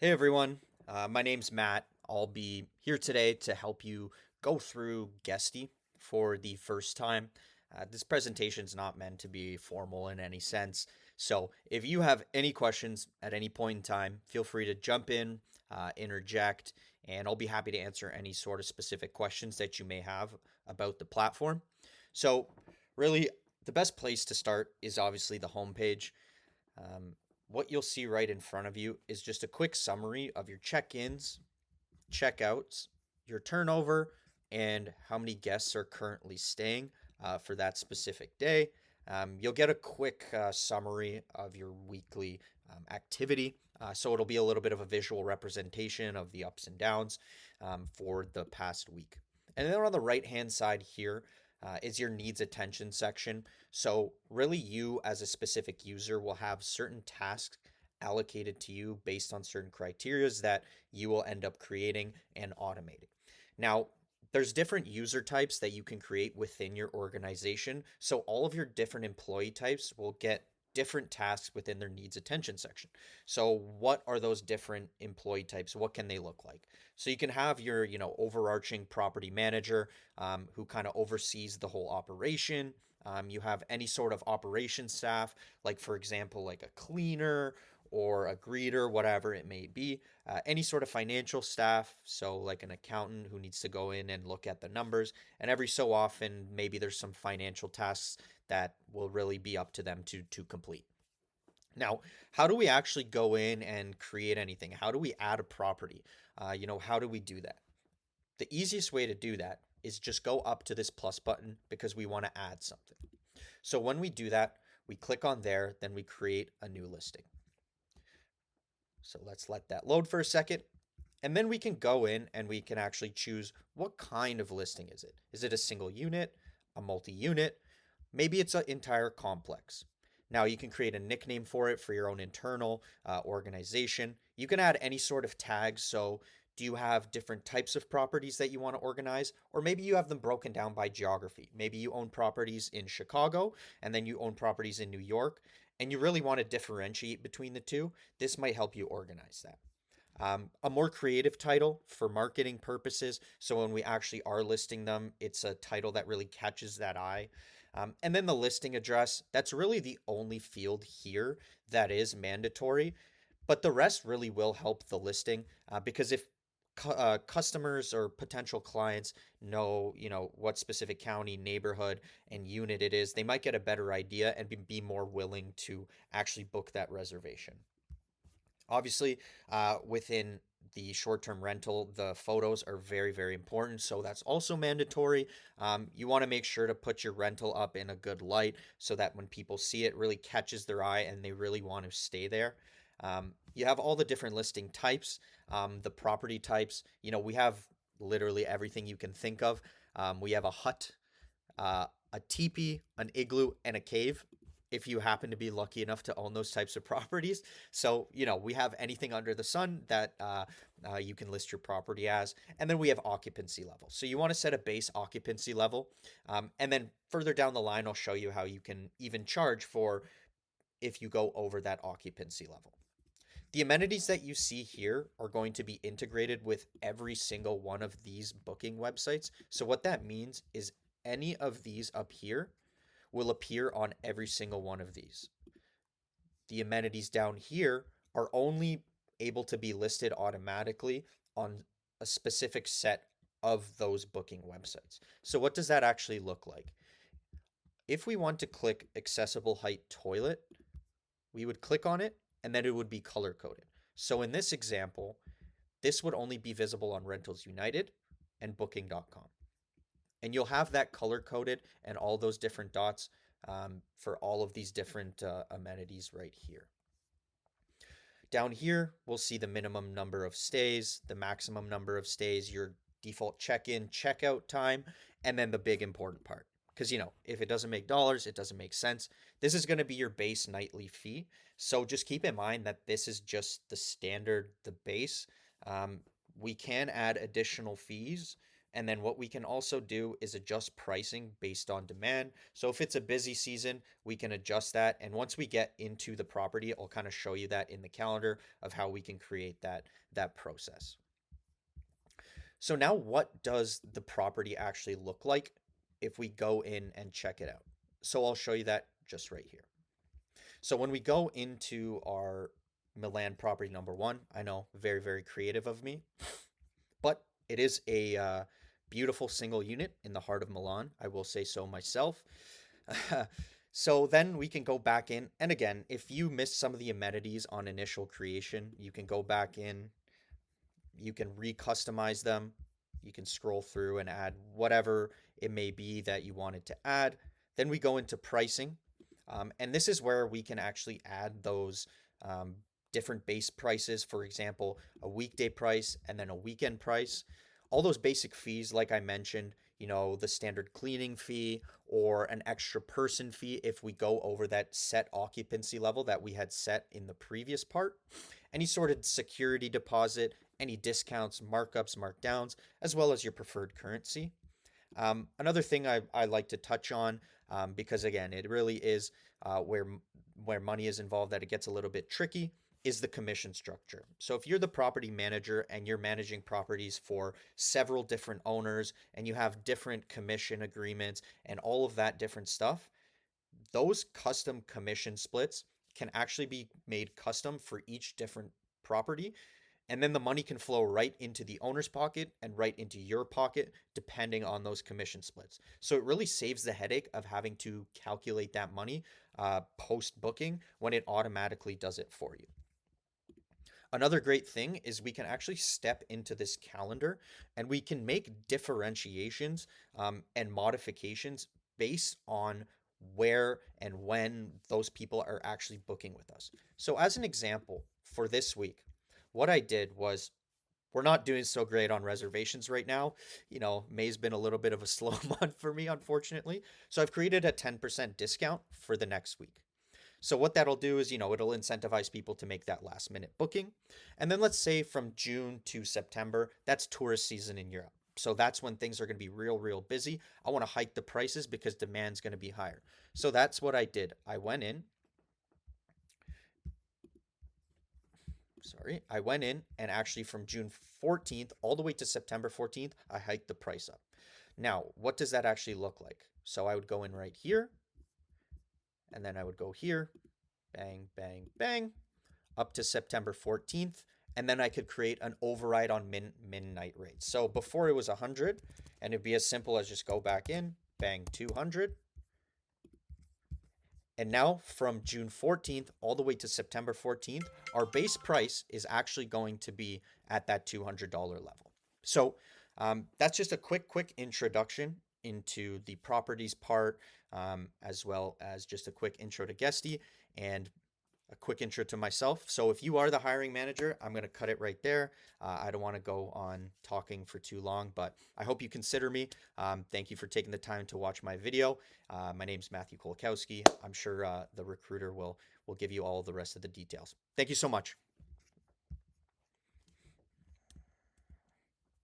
Hey everyone, my name's Matt. I'll be here today to help you go through Guesty for the first time. This presentation is not meant to be formal in any sense, so if you have any questions at any point in time, feel free to jump in, interject, and I'll be happy to answer any sort of specific questions that you may have about the platform. So, really, the best place to start is obviously the homepage. Um, what you'll see right in front of you is just a quick summary of your check-ins, checkouts, your turnover, and how many guests are currently staying for that specific day. You'll get a quick summary of your weekly activity. So it'll be a little bit of a visual representation of the ups and downs for the past week. And then on the right hand side here is your needs attention section. So, really, you as a specific user will have certain tasks allocated to you based on certain criterias that you will end up creating and automating. Now, there's different user types that you can create within your organization. So, all of your different employee types will get different tasks within their needs attention section. So, what are those different employee types? What can they look like? So, you can have your, overarching property manager who kind of oversees the whole operation. You have any sort of operation staff, like for example, like a cleaner or a greeter, whatever it may be. Any sort of financial staff, so like an accountant who needs to go in and look at the numbers. And every so often, maybe there's some financial tasks that will really be up to them to complete. Now, how do we actually go in and create anything? How do we add a property? How do we do that? The easiest way to do that is just go up to this plus button because we want to add something. So when we do that, we click on there, then we create a new listing. So let's let that load for a second. And then we can go in and we can actually choose what kind of listing is it? Is it a single unit, a multi-unit? Maybe it's an entire complex. Now you can create a nickname for it for your own internal organization. You can add any sort of tags. So do you have different types of properties that you want to organize? Or maybe you have them broken down by geography. Maybe you own properties in Chicago and then you own properties in New York and you really want to differentiate between the two. This might help you organize that. A more creative title for marketing purposes. So when we actually are listing them, it's a title that really catches that eye. And then the listing address, that's really the only field here that is mandatory, but the rest really will help the listing because if customers or potential clients know, what specific county, neighborhood, and unit it is, they might get a better idea and be more willing to actually book that reservation. Obviously, within the short-term rental, the photos are very, very important. So that's also mandatory. You want to make sure to put your rental up in a good light so that when people see it, really catches their eye and they really want to stay there. You have all the different listing types, the property types. We have literally everything you can think of. We have a hut, a teepee, an igloo, and a cave if you happen to be lucky enough to own those types of properties. So, we have anything under the sun that you can list your property as. And then we have occupancy level. So you want to set a base occupancy level. And then further down the line, I'll show you how you can even charge for if you go over that occupancy level. The amenities that you see here are going to be integrated with every single one of these booking websites. So what that means is any of these up here will appear on every single one of these. The amenities down here are only able to be listed automatically on a specific set of those booking websites. So what does that actually look like? If we want to click accessible height toilet, we would click on it and then it would be color coded. So in this example, this would only be visible on Rentals United and booking.com. And you'll have that color coded and all those different dots for all of these different amenities right here. Down here, we'll see the minimum number of stays, the maximum number of stays, your default check-in, checkout time, and then the big important part. Because, if it doesn't make dollars, it doesn't make sense. This is going to be your base nightly fee. So just keep in mind that this is just the standard, the base. We can add additional fees And then what we can also do is adjust pricing based on demand. So if it's a busy season, we can adjust that. And once we get into the property, I'll kind of show you that in the calendar of how we can create that process. So now what does the property actually look like if we go in and check it out? So I'll show you that just right here. So when we go into our Milan property number one, I know, very, very creative of me, but it is a beautiful single unit in the heart of Milan. I will say so myself. So then we can go back in, and again, if you missed some of the amenities on initial creation, you can go back in, you can recustomize them, you can scroll through and add whatever it may be that you wanted to add. Then we go into pricing, and this is where we can actually add those um, different base prices. For example, a weekday price and then a weekend price. All those basic fees, like I mentioned, the standard cleaning fee or an extra person fee if we go over that set occupancy level that we had set in the previous part. Any sort of security deposit, any discounts, markups, markdowns, as well as your preferred currency. Another thing I like to touch on, because again, it really is where money is involved that it gets a little bit tricky, is the commission structure. So if you're the property manager and you're managing properties for several different owners and you have different commission agreements and all of that different stuff, those custom commission splits can actually be made custom for each different property, and then the money can flow right into the owner's pocket and right into your pocket, depending on those commission splits. So it really saves the headache of having to calculate that money post booking when it automatically does it for you. Another great thing is we can actually step into this calendar and we can make differentiations and modifications based on where and when those people are actually booking with us. So, as an example, for this week, what I did was we're not doing so great on reservations right now. May's been a little bit of a slow month for me, unfortunately. So, I've created a 10% discount for the next week. So what that'll do is, it'll incentivize people to make that last minute booking. And then let's say from June to September, that's tourist season in Europe. So that's when things are going to be real, real busy. I want to hike the prices because demand's going to be higher. So that's what I did. I went in and actually from June 14th all the way to September 14th, I hiked the price up. Now, what does that actually look like? So I would go in right here and then I would go here, bang, bang, bang, up to September 14th. And then I could create an override on midnight rates. So before it was 100, and it'd be as simple as just go back in, bang, 200. And now from June 14th all the way to September 14th, our base price is actually going to be at that $200 level. So that's just a quick introduction into the properties part, as well as just a quick intro to Guesty and a quick intro to myself. So if you are the hiring manager, I'm going to cut it right there. I don't want to go on talking for too long, but I hope you consider me. Thank you for taking the time to watch my video. My name is Matthew Kolakowski. I'm sure the recruiter will give you all the rest of the details. Thank you so much.